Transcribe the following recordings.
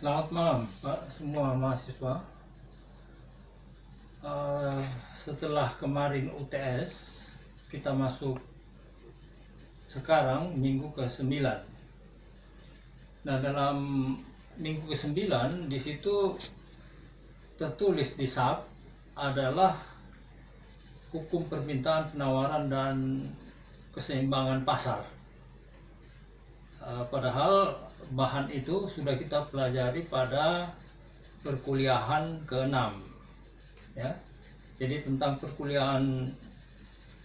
Selamat malam Pak semua mahasiswa. Setelah kemarin UTS, kita masuk sekarang minggu ke-9. Nah, dalam minggu ke-9 di situ tertulis di SAP adalah hukum permintaan, penawaran, dan keseimbangan pasar. Padahal bahan itu sudah kita pelajari pada perkuliahan ke-6 ya. Jadi tentang perkuliahan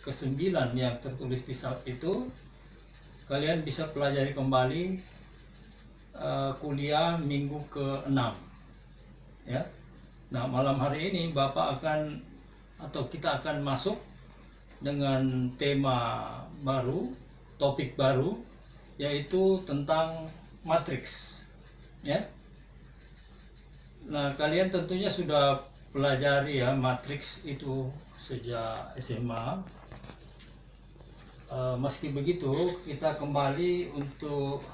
ke-9 yang tertulis di SAP itu kalian bisa pelajari kembali kuliah minggu ke-6 ya. Nah, malam hari ini Bapak kita akan masuk dengan tema baru, topik baru, yaitu tentang matriks ya. Nah, kalian tentunya sudah pelajari ya matriks itu sejak SMA. Meski begitu, kita kembali untuk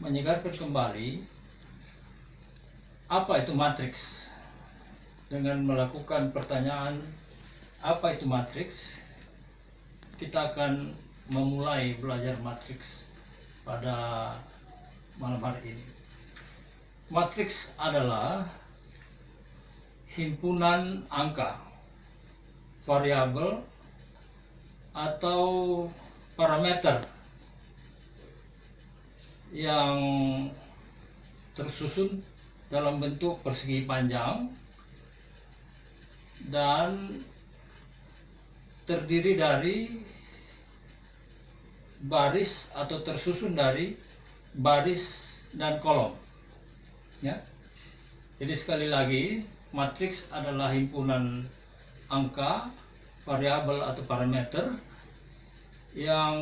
menyegarkan kembali apa itu matriks dengan melakukan pertanyaan apa itu matriks. Kita akan memulai belajar matriks pada malam hari ini. Matriks adalah himpunan angka, variabel, atau parameter yang tersusun dalam bentuk persegi panjang dan terdiri dari baris atau tersusun dari baris dan kolom ya. Jadi sekali lagi, matriks adalah himpunan angka, variabel atau parameter yang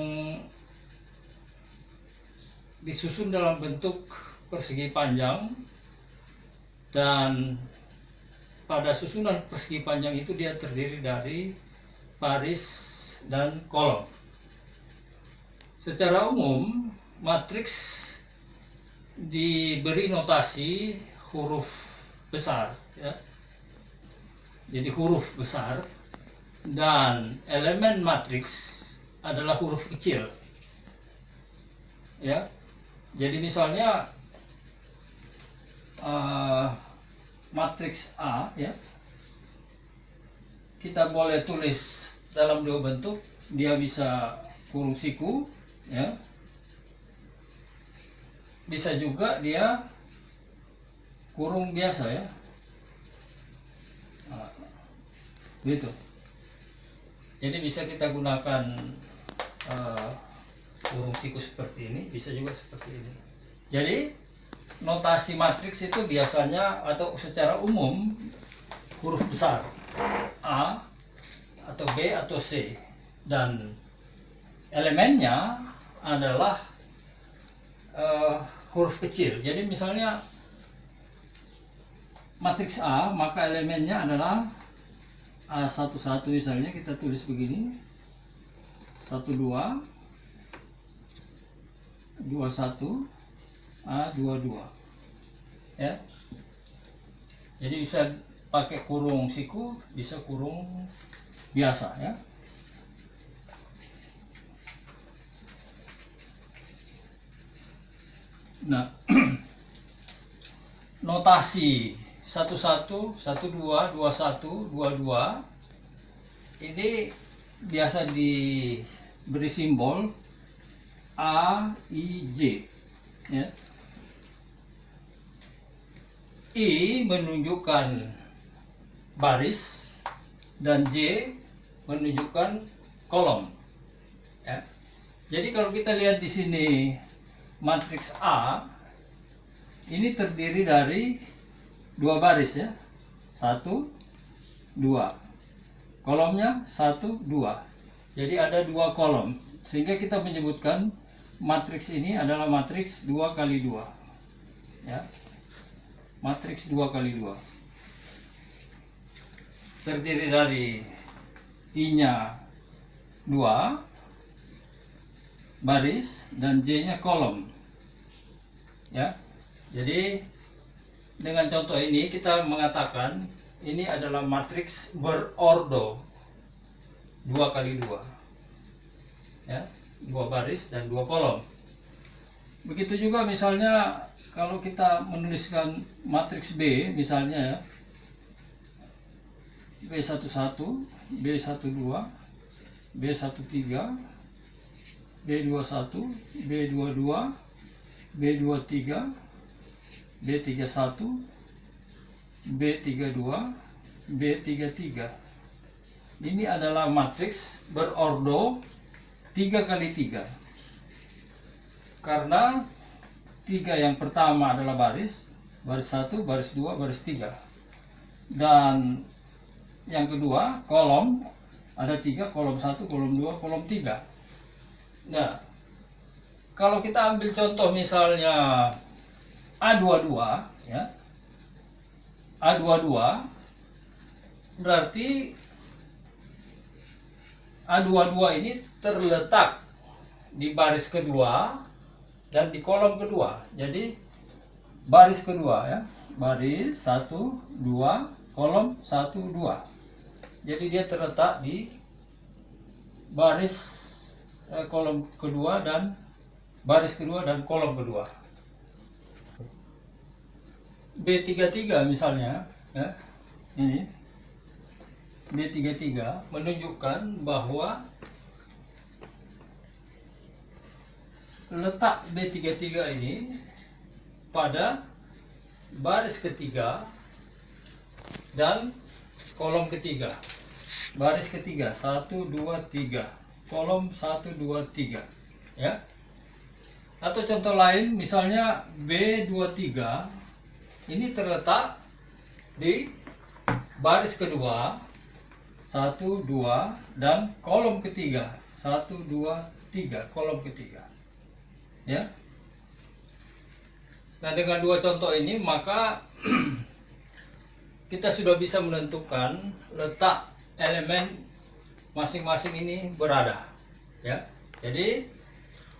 disusun dalam bentuk persegi panjang, dan pada susunan persegi panjang itu dia terdiri dari baris dan kolom. Secara umum, matriks diberi notasi huruf besar ya. Jadi huruf besar, dan elemen matriks adalah huruf kecil ya. Jadi misalnya matriks A ya, kita boleh tulis dalam dua bentuk. Dia bisa kurung siku ya, bisa juga dia kurung biasa ya. Nah, gitu. Jadi bisa kita gunakan kurung siku seperti ini, bisa juga seperti ini. Jadi notasi matriks itu biasanya atau secara umum huruf besar A atau B atau C, dan elemennya adalah huruf kecil. Jadi misalnya matriks A, maka elemennya adalah A11 misalnya, kita tulis begini, 12, 21, A22 ya. Jadi bisa pakai kurung siku, bisa kurung biasa ya. Nah, notasi 11, 12, 21, 22 ini biasa diberi simbol A, I, J ya. I menunjukkan baris dan J menunjukkan kolom ya. Jadi kalau kita lihat di sini matriks A ini terdiri dari dua baris ya, 1, 2, kolomnya 1, 2. Jadi ada dua kolom, sehingga kita menyebutkan matriks ini adalah matriks 2 kali 2 ya. Matriks 2 kali 2 terdiri dari I-nya 2 baris dan J-nya kolom ya. Jadi dengan contoh ini kita mengatakan ini adalah matriks berordo 2 kali 2, ya, 2 baris dan 2 kolom. Begitu juga misalnya kalau kita menuliskan matriks B misalnya, ya, B11, B12, B13, B21, B22, B23, B31, B32, B33. Ini adalah matriks berordo 3 kali 3. Karena 3 yang pertama adalah baris 1, baris 2, baris 3. Dan yang kedua kolom ada 3, kolom 1, kolom 2, kolom 3. Nah, kalau kita ambil contoh misalnya A22, ya, A22 berarti A22 ini terletak di baris kedua dan di kolom kedua. Jadi baris kedua, ya, baris 1, 2, kolom 1, 2. Jadi dia terletak di baris kolom kedua dan baris kedua dan kolom kedua. B33 misalnya, ya, ini B33 menunjukkan bahwa letak B33 ini pada baris ketiga dan kolom ketiga. Baris ketiga 1, 2, 3, kolom 1, 2, 3, ya. Atau contoh lain misalnya B23 ini terletak di baris kedua 1, 2 dan kolom ketiga 1, 2, 3, kolom ketiga, ya. Nah, dengan dua contoh ini maka kita sudah bisa menentukan letak elemen masing-masing ini berada, ya. Jadi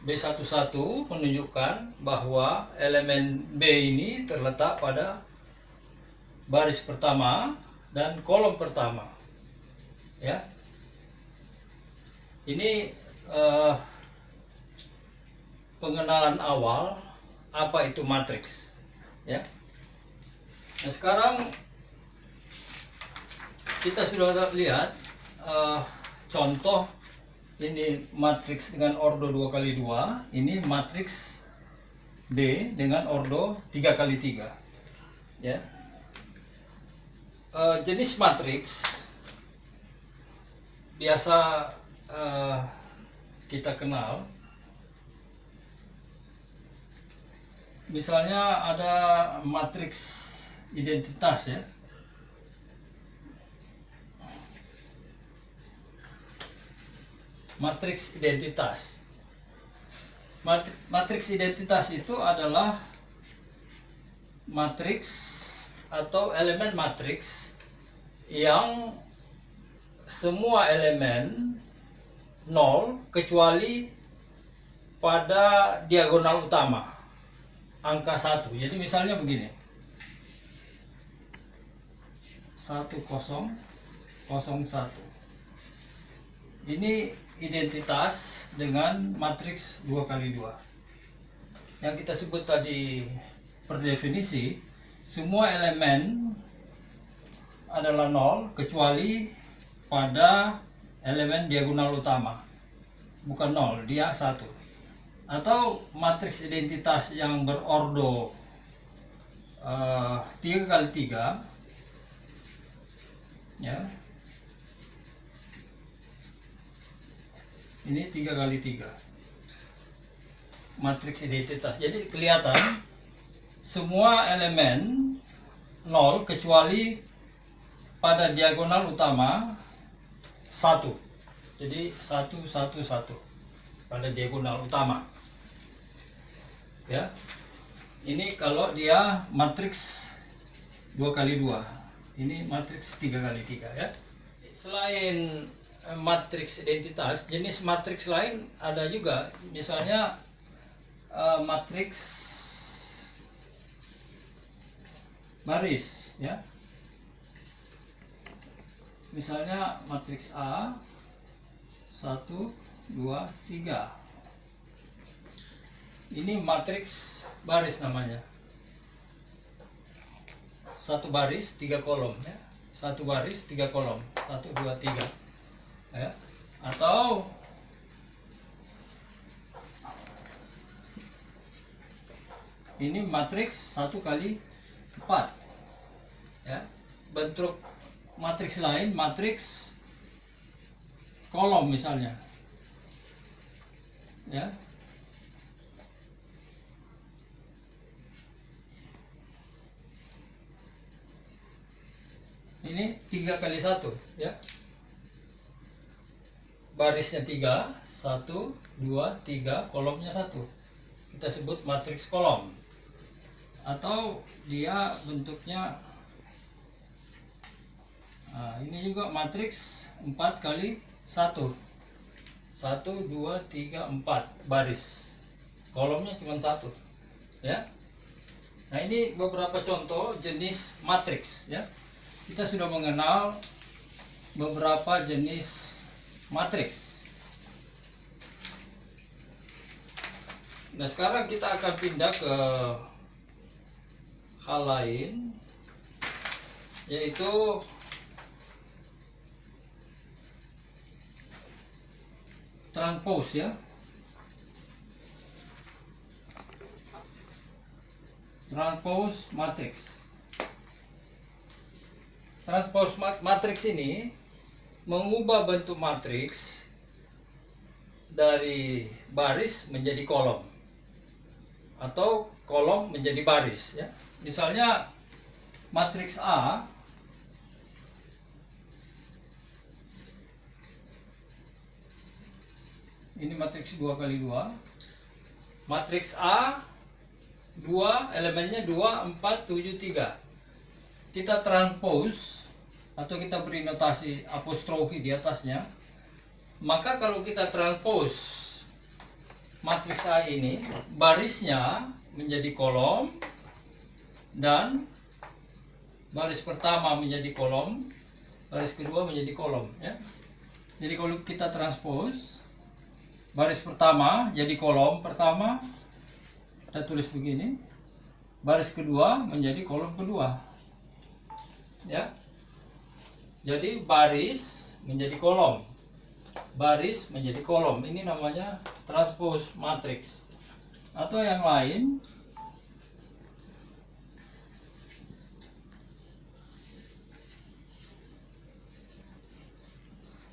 B11 menunjukkan bahwa elemen B ini terletak pada baris pertama dan kolom pertama, ya. Ini pengenalan awal apa itu matriks, ya. Nah, sekarang kita sudah lihat contoh ini matriks dengan ordo 2 kali 2, ini matriks B dengan ordo 3 kali 3, ya. Jenis matriks biasa kita kenal, misalnya ada matriks identitas, ya. Matriks identitas. Matriks identitas itu adalah matriks atau elemen matriks yang semua elemen 0 kecuali pada diagonal utama angka 1. Jadi misalnya begini, 1, 0, 0, 1. Ini identitas dengan matriks 2 kali 2. Yang kita sebut tadi per definisi, semua elemen adalah 0 kecuali pada elemen diagonal utama. Bukan 0, dia 1. Atau matriks identitas yang berordo 3 kali 3, ya. Ini 3 kali 3 matriks identitas. Jadi kelihatan semua elemen 0 kecuali pada diagonal utama 1. Jadi 1, 1, 1 pada diagonal utama, ya. Ini kalau dia matriks 2 kali 2. Ini matriks 3 kali 3, ya. Selain matriks identitas, jenis matriks lain ada juga, misalnya matriks baris ya. Misalnya matriks A 1 2 3. Ini matriks baris namanya. Satu baris 3 kolom ya. Satu baris 3 kolom. 1 2 3. Ya. Atau ini matriks 1 kali 4 ya. Bentuk matriks lain matriks kolom misalnya ya. Ini 3 kali 1 ya. Barisnya 3, 1 2 3, kolomnya 1. Kita sebut matriks kolom. Atau dia bentuknya ini juga matriks 4 kali 1. 1 2 3 4 baris. Kolomnya cuma 1 ya. Nah, ini beberapa contoh jenis matriks ya. Kita sudah mengenal beberapa jenis matriks. Nah, sekarang kita akan pindah ke hal lain, yaitu transpose ya. Transpose matriks. Transpose matriks ini mengubah bentuk matriks dari baris menjadi kolom atau kolom menjadi baris ya. Misalnya matriks A ini matriks 2 kali 2. Matriks A 2 elemennya 2 4 7 3. Kita transpose atau kita beri notasi apostrofi di atasnya. Maka kalau kita transpose matriks A ini, barisnya menjadi kolom dan baris pertama menjadi kolom, baris kedua menjadi kolom ya. Jadi kalau kita transpose, baris pertama jadi kolom pertama, kita tulis begini. Baris kedua menjadi kolom kedua. Ya. Jadi baris menjadi kolom. Baris menjadi kolom. Ini namanya transpose matriks. Atau yang lain,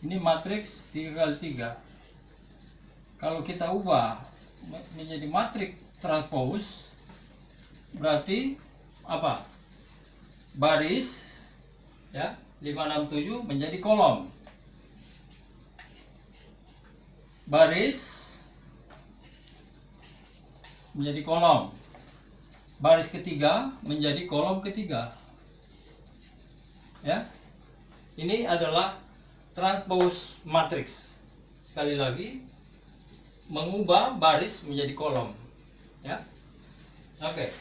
ini matriks 3 kali 3. Kalau kita ubah menjadi matriks transpose, berarti apa? Baris ya 5 6 7 menjadi kolom. Baris menjadi kolom. Baris ketiga menjadi kolom ketiga. Ya. Ini adalah transpose matriks. Sekali lagi, mengubah baris menjadi kolom. Ya. Oke.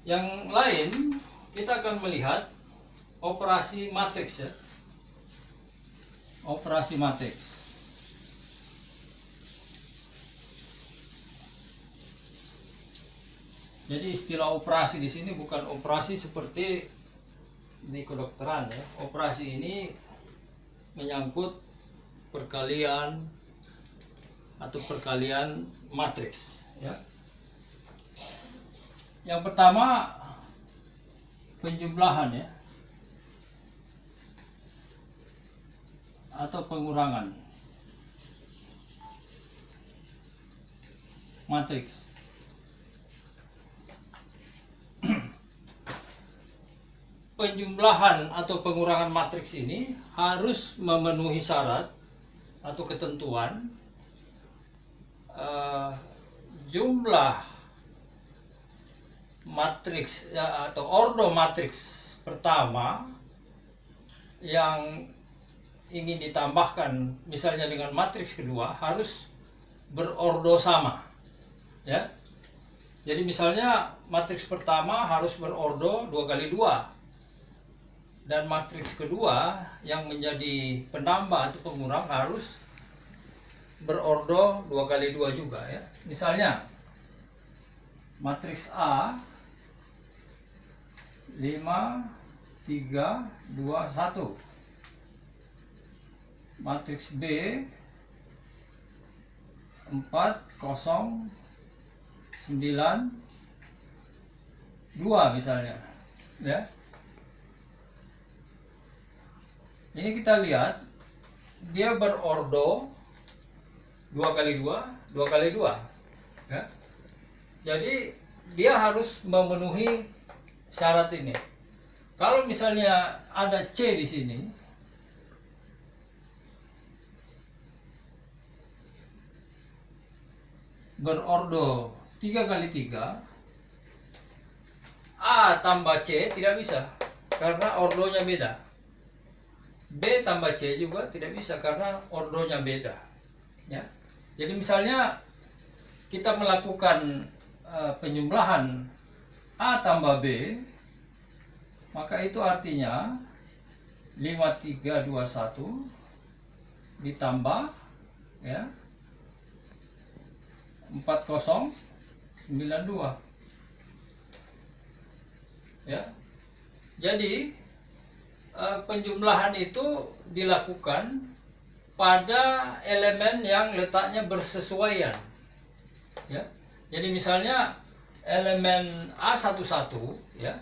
Yang lain, kita akan melihat operasi matriks ya. Operasi matriks. Jadi istilah operasi di sini bukan operasi seperti di kedokteran ya. Operasi ini menyangkut perkalian atau perkalian matriks ya. Yang pertama penjumlahan ya, atau pengurangan matriks. Penjumlahan atau pengurangan matriks ini harus memenuhi syarat atau ketentuan jumlah matriks ya, atau ordo matriks pertama yang ingin ditambahkan misalnya dengan matriks kedua harus berordo sama ya. Jadi misalnya matriks pertama harus berordo 2 kali 2. Dan matriks kedua yang menjadi penambah atau pengurang harus berordo 2 kali 2 juga ya. Misalnya matriks A 5, 3, 2, 1. Matriks B 4, 0, 9, 2 misalnya ya. Ini kita lihat dia berordo 2 kali 2, 2 kali 2 ya. Jadi dia harus memenuhi syarat ini. Kalau misalnya ada C di sini, berordo 3 kali 3, A tambah C tidak bisa karena ordonya beda. B tambah C juga tidak bisa karena ordonya beda ya. Jadi misalnya kita melakukan penjumlahan A tambah B, maka itu artinya 5, 3, 2, 1 ditambah ya 4, 0, 9, 2 ya. Jadi penjumlahan itu dilakukan pada elemen yang letaknya bersesuaian ya. Jadi misalnya elemen A11 ya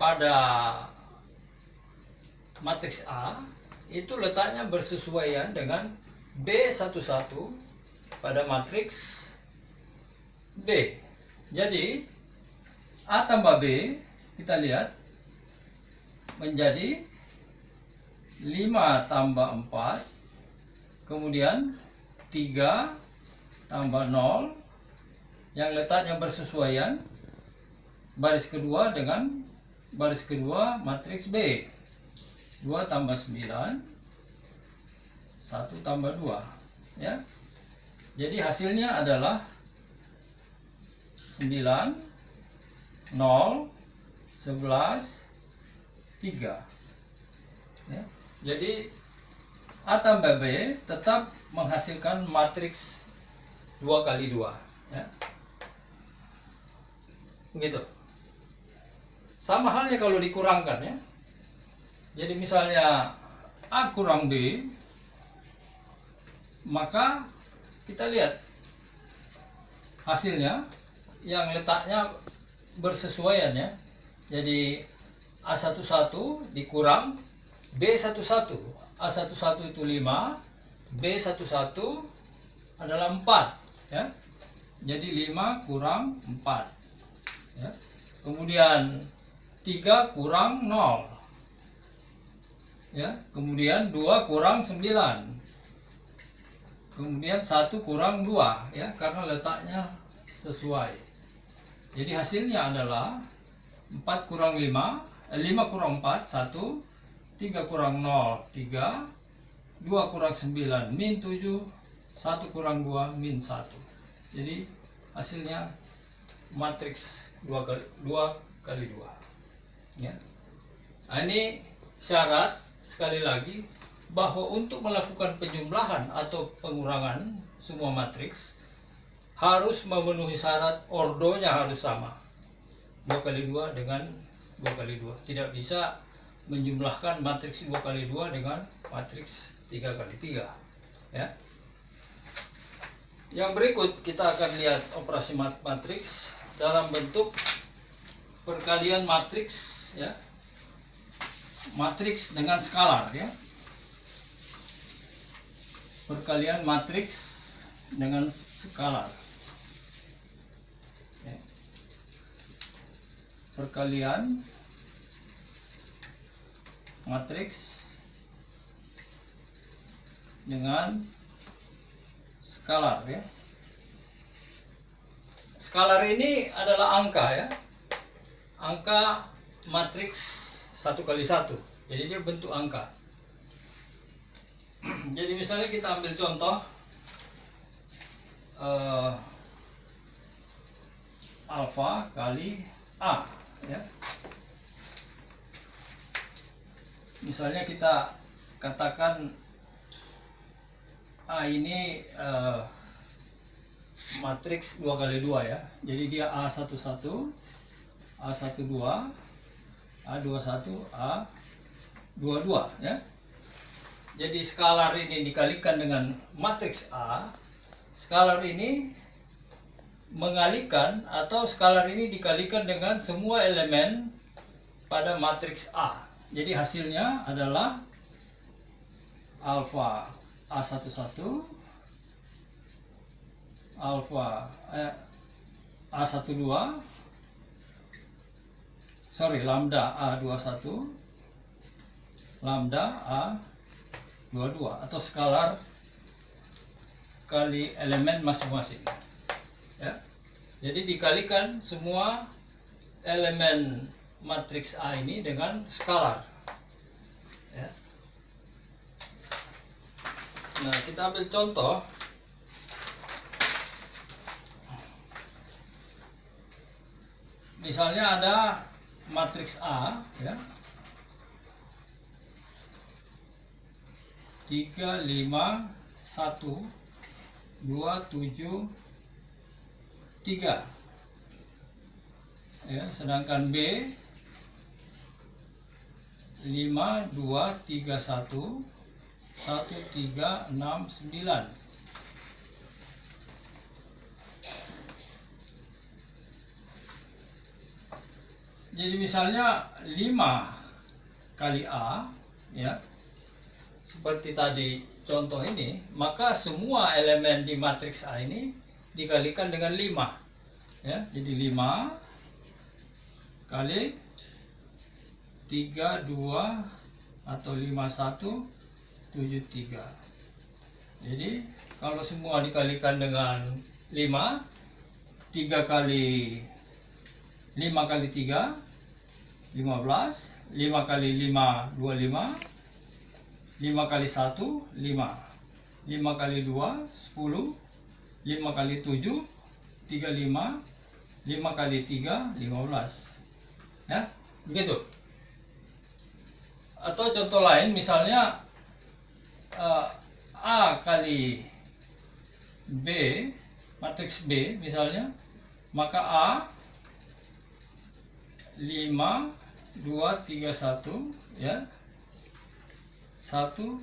pada matriks A itu letaknya bersesuaian dengan B11 pada matriks B. Jadi A tambah B kita lihat menjadi 5 tambah 4, kemudian 3 tambah 0 yang letaknya bersesuaian baris kedua dengan baris kedua matriks B. 2 tambah 9, 1 tambah 2 ya. Jadi hasilnya adalah 9, 0, 11, 3 ya. Jadi A tambah B tetap menghasilkan matriks 2 kali 2 ya. Begitu. Sama halnya kalau dikurangkan ya. Jadi misalnya A kurang B, maka kita lihat hasilnya yang letaknya bersesuaian ya. Jadi A11 dikurang B11. A11 itu 5, B11 adalah 4 ya. Jadi 5 kurang 4 ya. Kemudian 3 kurang 0 ya. Kemudian 2 kurang 9. Kemudian 1 kurang 2 ya, karena letaknya sesuai. Jadi hasilnya adalah 4 kurang 5, 5 kurang 4, 1, 3 kurang 0, 3, 2 kurang 9, min 7, 1 kurang 2, min 1. Jadi hasilnya matriks 2 kali 2 ya. Nah, ini syarat sekali lagi bahwa untuk melakukan penjumlahan atau pengurangan semua matriks harus memenuhi syarat ordonya harus sama. 2 kali 2 dengan 2 kali 2. Tidak bisa menjumlahkan matriks 2 kali 2 dengan matriks 3 kali 3 ya. Yang berikut kita akan lihat operasi matriks dalam bentuk perkalian matriks ya. Matriks dengan skalar ya. Perkalian matriks dengan skalar. Ya. Perkalian matriks dengan skalar ya. Skalar ini adalah angka ya. Angka matriks 1 kali 1. Jadi dia bentuk angka. Jadi misalnya kita ambil contoh alfa kali A, ya. Misalnya kita katakan A ini matriks 2 kali 2 ya. Jadi dia A11, A12, A21, A22 ya. Jadi skalar ini dikalikan dengan matriks A, skalar ini mengalikan atau skalar ini dikalikan dengan semua elemen pada matriks A. Jadi hasilnya adalah alfa A11, alfa A12, lambda A21, lambda A22 atau skalar kali elemen masing-masing. Ya. Jadi dikalikan semua elemen matriks A ini dengan skalar. Ya. Nah, kita ambil contoh. Misalnya ada matriks A, ya, 3, 5, 1, 2, 7, 3, ya, sedangkan B 5, 2, 3, 1, 1, 3, 6, 9. Jadi misalnya 5 kali A, ya, seperti tadi contoh ini, maka semua elemen di matriks A ini dikalikan dengan 5. Ya, jadi 5 kali 3, 2 atau 5, 1, 7, 3. Jadi kalau semua dikalikan dengan 5, 3 kali 5 kali 3, 15, 5 kali 5, 25, 5 kali 1, 5, 5 kali 2, 10, 5 kali 7, 35, 5 kali 3, 15. Ya, begitu. Atau contoh lain, misalnya A kali B, matriks B misalnya, maka A 5, 2, 3, 1, ya, 1,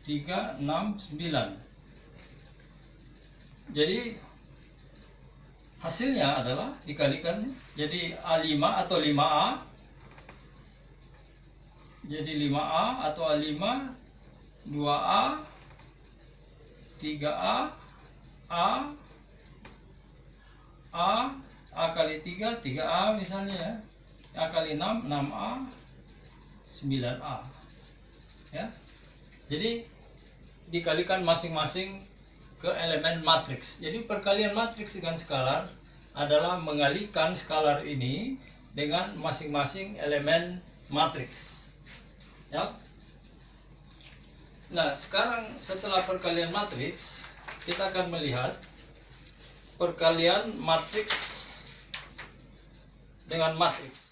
3, 6, 9. Jadi hasilnya adalah dikalikan, jadi A5 atau 5A, jadi 5A atau A5, 2A, 3A, A kali 3, 3A misalnya, ya. A kali 6, 6A, 9A. Ya. Jadi dikalikan masing-masing ke elemen matriks. Jadi perkalian matriks dengan skalar adalah mengalikan skalar ini dengan masing-masing elemen matriks. Ya. Nah, sekarang setelah perkalian matriks, kita akan melihat perkalian matriks dengan matriks.